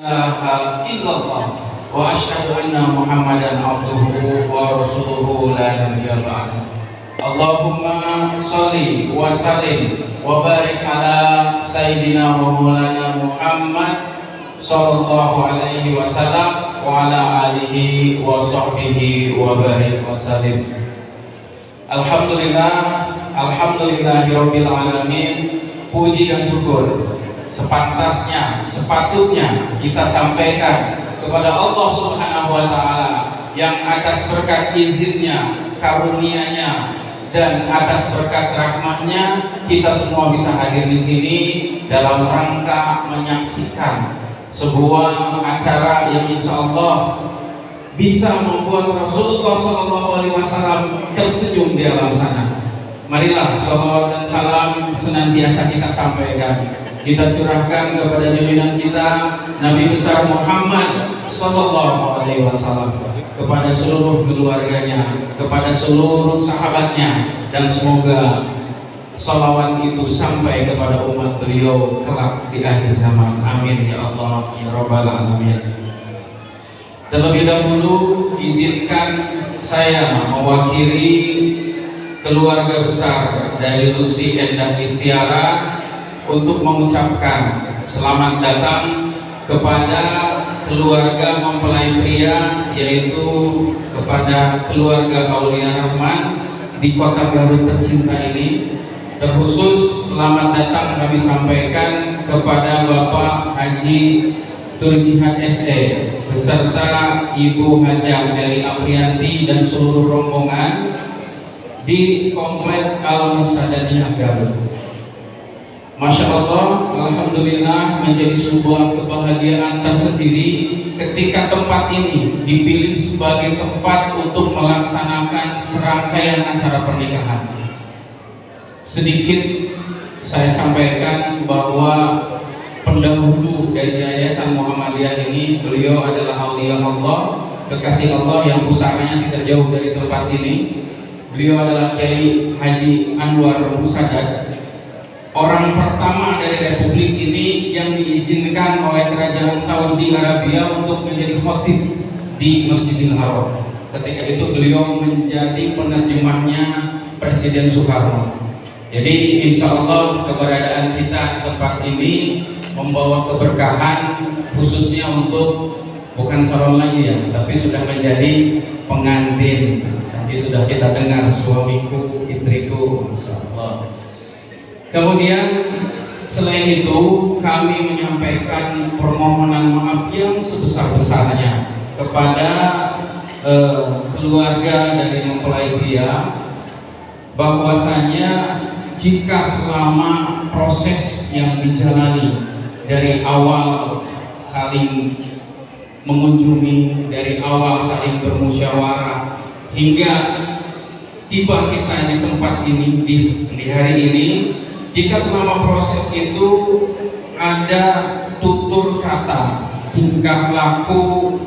ilaha illallah wa asyhadu anna Muhammadan abduhu wa rasuluhu la nabiyya ba'd. Allahumma sholli wa sallim wa barik ala sayyidina wa maulana Muhammad sallallahu alaihi wasallam wa ala alihi wa sahbihi wa barik wa sallim. Alhamdulillahirabbil alamin. Puji dan syukur sepantasnya, sepatutnya kita sampaikan kepada Allah Subhanahu wa taala yang atas berkat izinnya, karunia-Nya dan atas berkat rahmatnya kita semua bisa hadir di sini dalam rangka menyaksikan sebuah acara yang insya Allah bisa membuat Rasulullah SAW tersenyum di alam sana. Marilah salawat dan salam senantiasa kita sampaikan, kita curahkan kepada junjungan kita Nabi besar Muhammad SAW, kepada seluruh keluarganya, kepada seluruh sahabatnya, dan semoga salawat itu sampai kepada umat beliau kelak di akhir zaman. Amin ya Allah ya Rabbal alamin. Terlebih dahulu izinkan saya mewakili keluarga besar dari Lucy Endah Istiara untuk mengucapkan selamat datang kepada keluarga mempelai pria, yaitu kepada keluarga Aulia Rahman di kota Garut tercinta ini. Terkhusus selamat datang kami sampaikan kepada Bapak Haji Turjihad SE beserta Ibu Hajah Eli Aprianti dan seluruh rombongan di Komplek Al-Musaddaniyah Garut. Masya Allah, alhamdulillah, menjadi sebuah kebahagiaan tersendiri ketika tempat ini dipilih sebagai tempat untuk melaksanakan serangkaian acara pernikahan. Sedikit saya sampaikan bahwa pendahulu dari Yayasan Muhammadiyah ini, beliau adalah aulia Allah, kekasih Allah yang pusaranya tidak jauh dari tempat ini. Beliau adalah Kiai Haji Anwar Musaddad, orang pertama dari republik ini yang diizinkan oleh kerajaan Saudi Arabia untuk menjadi khatib di Masjidil Haram. Ketika itu beliau menjadi penerjemahnya Presiden Soekarno. Jadi insya Allah keberadaan kita di tempat ini membawa keberkahan, khususnya untuk bukan calon lagi ya, tapi sudah menjadi pengantin. Tadi sudah kita dengar suamiku, istriku, Masya Allah. Kemudian selain itu kami menyampaikan permohonan maaf yang sebesar-besarnya kepada keluarga dari mempelai pria, bahwasanya jika selama proses yang dijalani dari awal saling mengunjungi, dari awal saling bermusyawarah hingga tiba kita di tempat ini di hari ini, jika selama proses itu ada tutur kata, tingkah laku,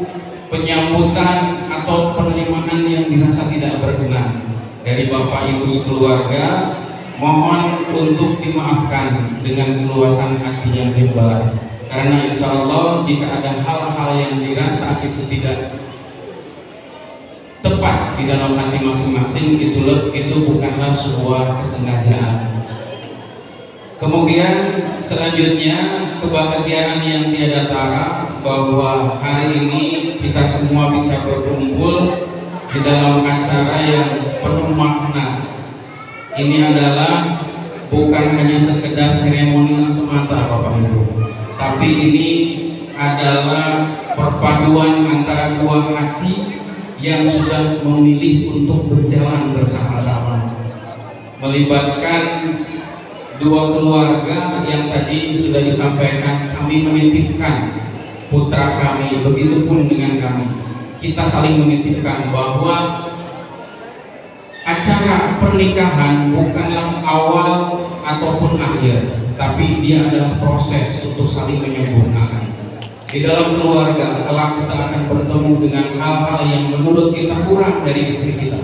penyambutan atau penerimaan yang dirasa tidak berkenan dari Bapak Ibu sekeluarga, mohon untuk dimaafkan dengan keluasan hati yang lebar. Karena insya Allah jika ada hal-hal yang dirasa itu tidak tepat di dalam hati masing-masing, itu bukanlah sebuah kesengajaan. Kemudian selanjutnya kebahagiaan yang tiada tara bahwa hari ini kita semua bisa berkumpul di dalam acara yang penuh makna. Ini adalah bukan hanya sekedar seremonial semata Bapak Ibu, tapi ini adalah perpaduan antara dua hati yang sudah memilih untuk berjalan bersama-sama, melibatkan dua keluarga yang tadi sudah disampaikan. Kami menitipkan putra kami, begitupun dengan kami. Kita saling menitipkan bahwa acara pernikahan bukanlah awal ataupun akhir, tapi dia adalah proses untuk saling menyempurnakan. Di dalam keluarga kelak kita akan bertemu dengan hal-hal yang menurut kita kurang dari istri kita.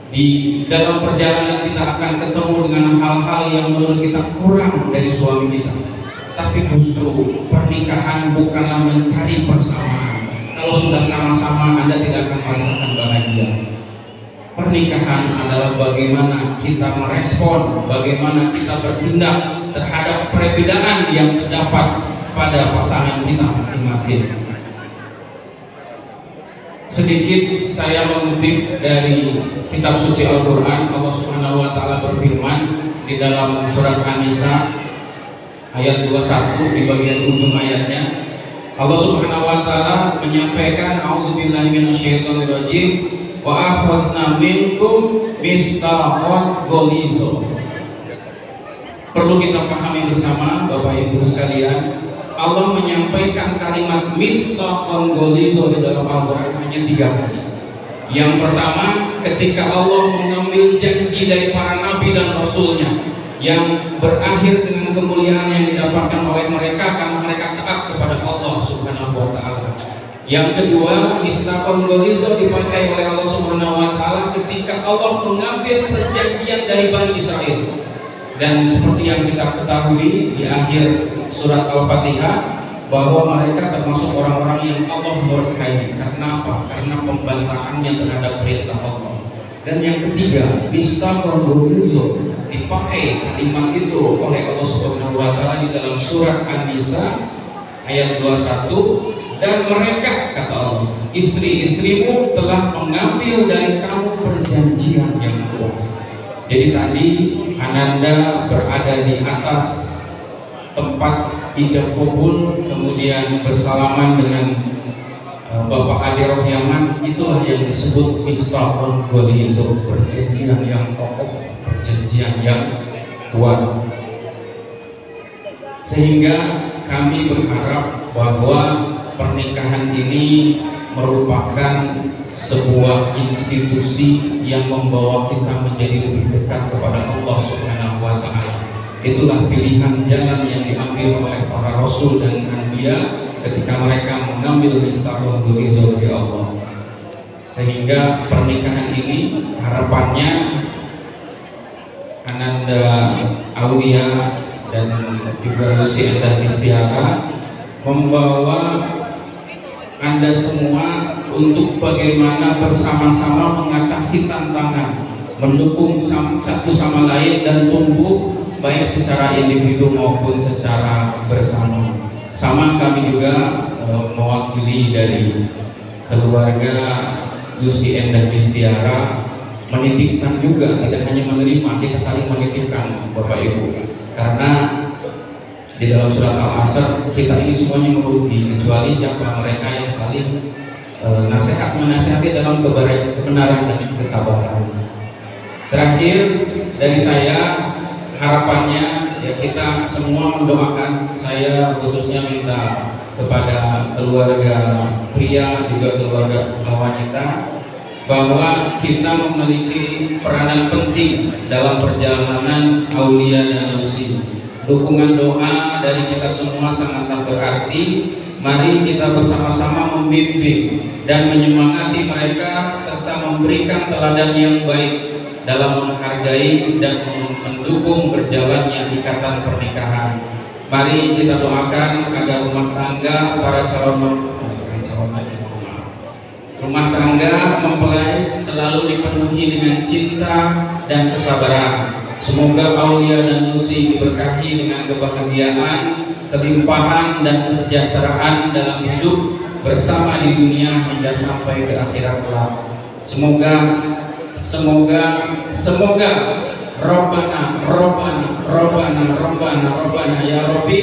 Di dalam perjalanan kita akan ketemu dengan hal-hal yang menurut kita kurang dari suami kita. tapi justru pernikahan bukanlah mencari persamaan. Kalau sudah sama-sama Anda tidak akan merasakan bahagia. Pernikahan adalah bagaimana kita merespon, bagaimana kita bertindak terhadap perbedaan yang terdapat pada pasangan kita masing-masing. Sedikit saya mengutip dari kitab suci Al-Quran. Allah Subhanahu wa Ta'ala berfirman di dalam surat An-Nisa ayat 21 di bagian ujung ayatnya. Allah Subhanahu wa Ta'ala menyampaikan, a'udzubillahi minasyaitonirrajim, wa akhrazna minkum mitsaqan ghalidha. Perlu kita pahami bersama Bapak Ibu sekalian, Allah menyampaikan kalimat mitsaqan ghalidha di dalam Al-Quran hanya 3 kali. Yang pertama, ketika Allah mengambil janji dari para nabi dan rasulnya yang berakhir dengan kemuliaan yang didapatkan oleh mereka karena mereka taat kepada Allah Subhanahu wa Ta'ala. Yang kedua, mitsaqan ghalidha dipakai oleh Allah Subhanahu wa Ta'ala ketika Allah mengambil perjanjian dari Bani Israel. Dan seperti yang kita ketahui di akhir surat Al-Fatihah, bahwa mereka termasuk orang-orang yang Allah murkai. Karena apa? Karena pembantahannya terhadap perintah Allah. Dan yang ketiga, mitsaqan ghalidha dipakai kalimat itu oleh Allah Subhanahu wa Ta'ala di dalam surat An-Nisa ayat 21. Dan mereka, kata Allah, istri-istrimu telah mengambil dari kamu perjanjian yang kuat. Jadi tadi Ananda berada di atas tempat ijab kabul, kemudian bersalaman dengan Bapak Ade Rohyaman. Itulah yang disebut mitsaqan ghalidha, perjanjian yang kokoh, perjanjian yang kuat. Sehingga kami berharap bahwa pernikahan ini merupakan sebuah institusi yang membawa kita menjadi lebih dekat kepada Allah Subhanahu wa Ta'ala. Itulah pilihan jalan yang diambil oleh para rasul dan anbiya ketika mereka mengambil mitsaqan ghalidha dari Allah. Sehingga pernikahan ini harapannya Ananda Aulia dan juga Lucy Endah Istiara membawa Anda semua untuk bagaimana bersama-sama mengatasi tantangan, mendukung satu sama lain dan tumbuh baik secara individu maupun secara bersama. Sama kami juga mewakili dari keluarga Lucy Endah Istiara menitipkan juga, tidak hanya menerima, kita saling menitipkan Bapak Ibu, karena di dalam surat Al-Asr kita ini semuanya merugi kecuali siapa mereka yang saling menasihati dalam kebenaran dan kesabaran. Terakhir dari saya, harapannya ya kita semua mendoakan, saya khususnya minta kepada keluarga pria juga keluarga wanita bahwa kita memiliki peranan penting dalam perjalanan Aulia dan Lucy. Dukungan doa dari kita semua sangatlah berarti. Mari kita bersama-sama membimbing dan menyemangati mereka serta memberikan teladan yang baik dalam menghargai dan mendukung berjalannya ikatan pernikahan. Mari kita doakan agar rumah tangga para rumah tangga mempelai selalu dipenuhi dengan cinta dan kesabaran. Semoga Aulia dan Lucy diberkahi dengan kebahagiaan, kelimpahan dan kesejahteraan dalam hidup bersama di dunia hingga sampai ke akhirat kelak. Semoga Robbana ya Rabbi,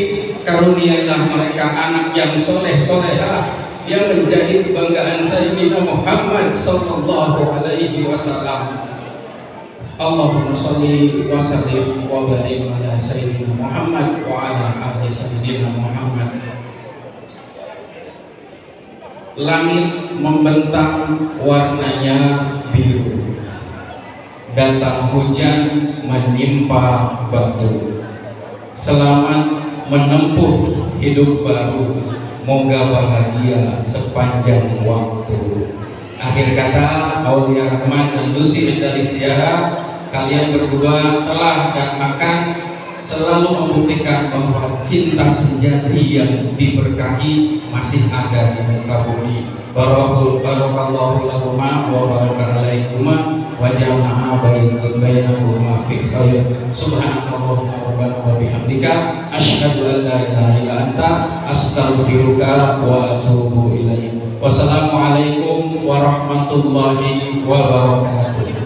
karuniailah mereka anak yang soleh-solehah yang menjadi kebanggaan Sayyidina Muhammad sallallahu alaihi wasallam. Allahumma sholli wa sallim wa barik ala Sayyidina Muhammad wa ala ali Sayyidina Muhammad. Langit membentang warnanya biru, datang hujan menimpa batu. Selamat menempuh hidup baru, moga bahagia sepanjang waktu. Akhir kata, Aulia Rahman dan Lucy Endah Istiara, kalian berdua telah dan akan selalu membuktikan bahwa cinta sejati yang diberkahi masih ada di muka bumi. Barakallahu lakuma wa baraka alaikuma wa jama'a bainakuma fi khair. Subhanakallahumma rabbana wa bihamdika asyhadu an la ilaha illa anta astaghfiruka wa atubu ilaik. Wassalamualaikum warahmatullahi wabarakatuh.